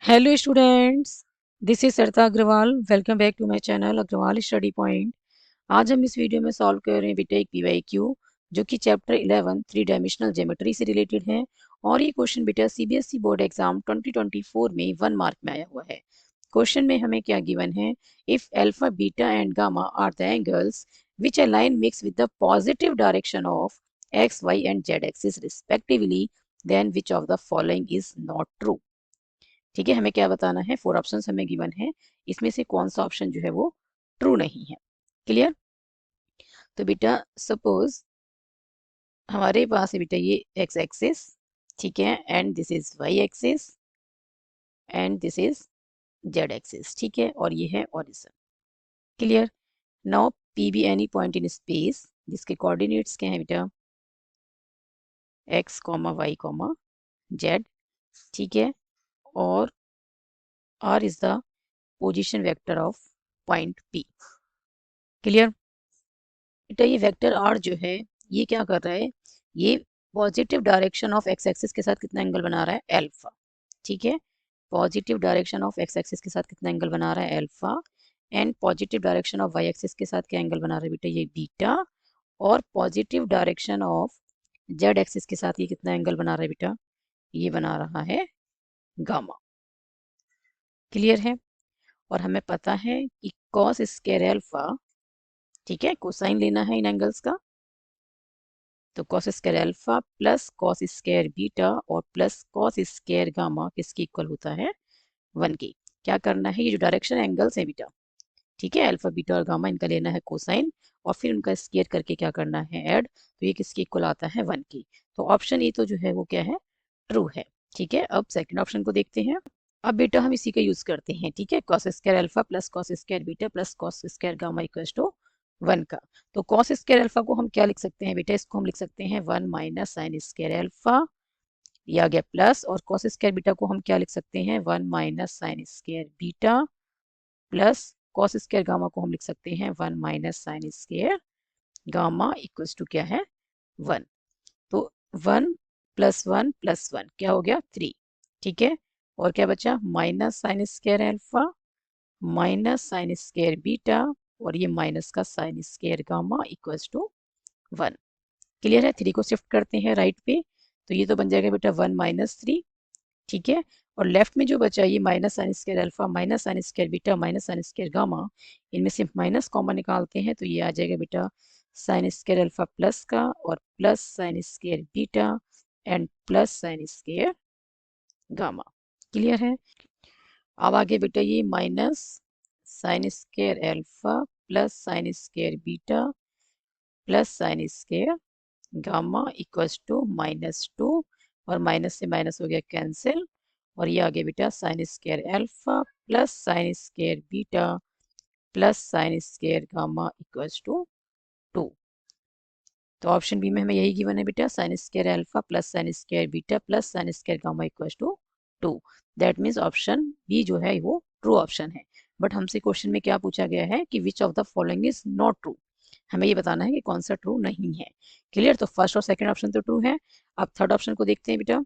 Hello students, this is Sarita Agarwal. Welcome back to my channel Agarwal study point. आज हम इस video में सॉल्व कर रहे हैं बेटा एक पीवाईक्यू जो कि चैप्टर 11 थ्री डायमेंशनल ज्योमेट्री से रिलेटेड है। और ये क्वेश्चन बेटा सीबीएसई बोर्ड एग्जाम 2024 में 1 मार्क में आया हुआ है। क्वेश्चन में हमें क्या गिवन है, if alpha beta and gamma are the angles which a line makes with the positive direction of X Y and Z axis respectively, then which of the following is not true. ठीक है, हमें क्या बताना है, 4 options हमें given है, इसमें से कौन सा ऑप्शन जो है वो ट्रू नहीं है। क्लियर। तो बेटा सपोज हमारे पास है बेटा ये एक्स एक्सिस, ठीक है, and this is Y axis and this is Z axis, ठीक है, और ये है origin. Clear. Now P be any point in space जिसके कोऑर्डिनेट्स क्या है बेटा X comma Y comma Z, ठीक है, और R is the position vector of point P. Clear. बेटा ये वेक्टर आर जो है ये क्या कर रहा है, ये positive direction of X axis के साथ कितना एंगल बना रहा है अल्फा, ठीक है, positive direction of X axis के साथ कितना एंगल बना रहा है alpha, and positive direction of Y axis के साथ क्या एंगल बना रहा है बेटा ये बीटा, और positive direction of Z axis के साथ ये कितना एंगल बना रहा है बेटा ये बना रहा है गामा। क्लियर है। और हमें पता है कि कॉस स्क्वायर अल्फा, ठीक है, कोसाइन लेना है इन एंगल्स का, तो cos square alpha plus cos square beta और प्लस कॉस स्क्वायर गामा किसके इक्वल होता है 1 के। क्या करना है, ये जो डायरेक्शन एंगल्स है बेटा, ठीक है, अल्फा बीटा और गामा इनका लेना है कोसाइन और फिर उनका स्क्वायर करके क्या करना है ऐड, तो ये किसके इक्वल आता है 1 के। तो ऑप्शन ए तो जो है वो क्या है ट्रू है। ठीक है, अब सेकंड ऑप्शन को देखते हैं। अब बेटा हम इसी का यूज करते हैं, ठीक है, cos square alpha plus cos square beta plus cos square gamma equals to 1 का। तो कॉस स्क्वायर अल्फा को हम क्या लिख सकते हैं बेटा, इसको हम लिख सकते हैं 1 माइनस साइन स्क्वायर अल्फा, ये आ गया प्लस, और कॉस स्क्वायर बीटा को हम क्या लिख सकते हैं 1 minus sine square beta plus cos square gamma को हम लिख सकते हैं 1 minus sine square gamma equals to क्या है 1। तो 1 प्लस 1 क्या हो गया 3, ठीक है, और क्या बचा minus sine square alpha minus sine square beta और ये माइनस का sine square gamma equals to 1। Clear है। 3 को शिफ्ट करते हैं राइट पे, तो ये तो बन जाएगा बेटा 1 माइनस 3, ठीक है, और लेफ्ट में जो बचा ये minus sine square alpha minus sine square beta minus sine square gamma, इनमें से माइनस कॉमन निकालते हैं तो ये आ जाएगा बेटा साइन स्क्वायर अल्फा प्लस का और plus sine square beta and plus sine square gamma. Clear है। अब आगे बेटा ये minus sine square alpha plus sine square beta plus sine square gamma equals to -2, और माइनस से माइनस हो गया कैंसिल, और ये आगे बेटा sine square alpha plus sine square beta plus sine square gamma equals to 2। तो ऑप्शन बी में हमें यही गिवन है बेटा sine square alpha plus sine square beta plus sine square gamma equals to 2। That means option B जो है वो true option है। बट हमसे क्वेश्चन में क्या पूछा गया है कि which of the following is not true, हमें ये बताना है कि कौन सा ट्रू नहीं है। क्लियर। तो फर्स्ट और सेकंड ऑप्शन तो ट्रू है। अब थर्ड ऑप्शन को देखते हैं बेटा।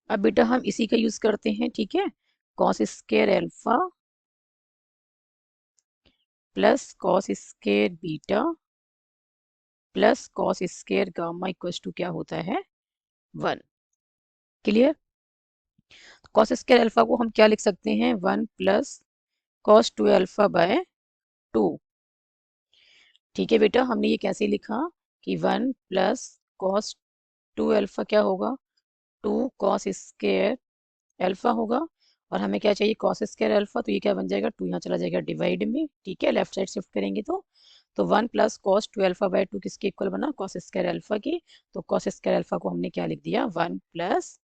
अब बेटा हम इसी का यूज करते हैं, ठीक है, cos square alpha plus cos square beta plus cos square gamma equals to क्या होता है 1। क्लियर। कॉस स्क्वायर अल्फा को हम क्या लिख सकते हैं 1 प्लस कॉस 2 अल्फा बाय 2। ठीक है बेटा, हमने ये कैसे लिखा कि 1 प्लस कॉस 2 अल्फा क्या होगा 2 कॉस स्क्वायर अल्फा होगा, और हमें क्या चाहिए कॉस स्क्वायर अल्फा, तो ये क्या बन जाएगा 2 यहाँ चला जाएगा डिवाइड में, ठीक है, लेफ्ट साइड शिफ्ट करेंगे तो 1 प्लस कॉस 2 अल्फा बाय 2 किसके इक्वल बना कॉस स्क्वायर अल्फा की। तो कॉस स्क्वायर अल्फा को हमने क्या लिख दिया 1 plus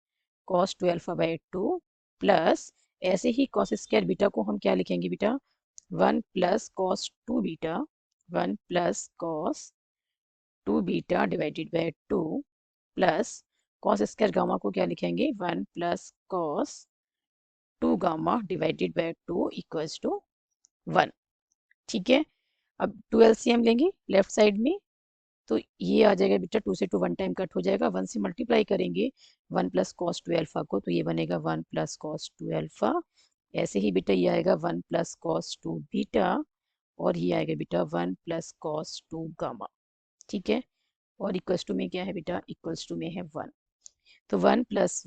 cos 2 alpha by 2 plus, ऐसे ही कॉस स्क्वायर बीटा को हम क्या लिखेंगे बेटा 1 plus cos 2 beta 1 plus cos 2 beta divided by 2 plus cos square gamma को क्या लिखेंगे 1 plus cos 2 gamma divided by 2 equals to 1। ठीक है। अब 2 एलसीएम लेंगे लेफ्ट साइड में, तो ये आ जाएगा बेटा 2 से 2 1 टाइम कट हो जाएगा, 1 से मल्टीप्लाई करेंगे 1 प्लस कॉस 2 अल्फा को, तो ये बनेगा 1 प्लस कॉस 2 अल्फा। ऐसे ही बेटा ये आएगा 1 प्लस कॉस 2 बीटा, और ये आएगा बेटा 1 प्लस कॉस 2 गामा। ठीक है, और इक्वल्स टू में क्या है बेटा, इक्वल्स टू में है 1। तो 1 प्लस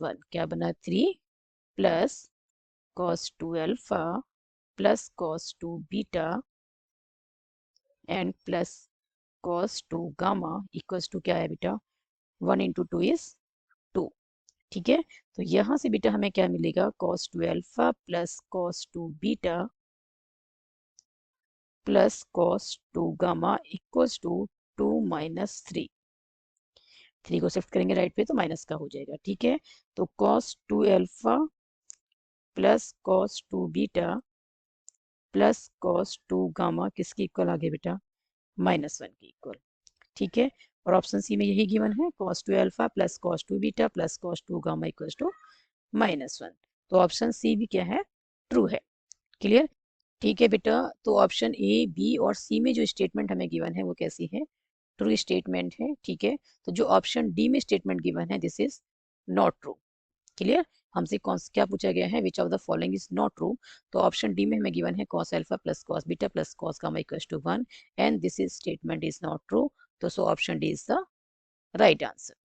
1 क्या बना, 3 plus cos 2 alpha plus cos 2 beta and plus cos 2 gamma equals to क्या है बेटा, 1 इंटू 2 इज 2। ठीक है, तो यहाँ से बेटा हमें क्या मिलेगा, cos 2 alpha plus cos 2 beta plus cos 2 gamma equals to 2 minus 3। 3 को शिफ्ट करेंगे राइट पे तो माइनस का हो जाएगा। ठीक है, तो cos 2 alpha plus cos 2 beta plus cos 2 gamma किसके इक्वल आ गया बेटा, -1 के इक्वल। ठीक है, और ऑप्शन सी में यही गिवन है, cos 2 alpha plus cos 2 beta plus cos 2 gamma equals to -1। तो ऑप्शन सी भी क्या है, ट्रू है। क्लियर। ठीक है बेटा, तो ऑप्शन ए, बी और सी में जो स्टेटमेंट हमें गिवन है वो कैसी है, ट्रू स्टेटमेंट है। ठीक है, तो जो ऑप्शन डी में स्टेटमेंट गिवन है this is not true. Clear. हमसे कौन क्या पूछा गया है, which of the following is not true. तो ऑप्शन डी में हमें गिवन है cos alpha plus cos beta plus cos gamma equals to 1 and this is statement is not true. तो so option D is the right answer.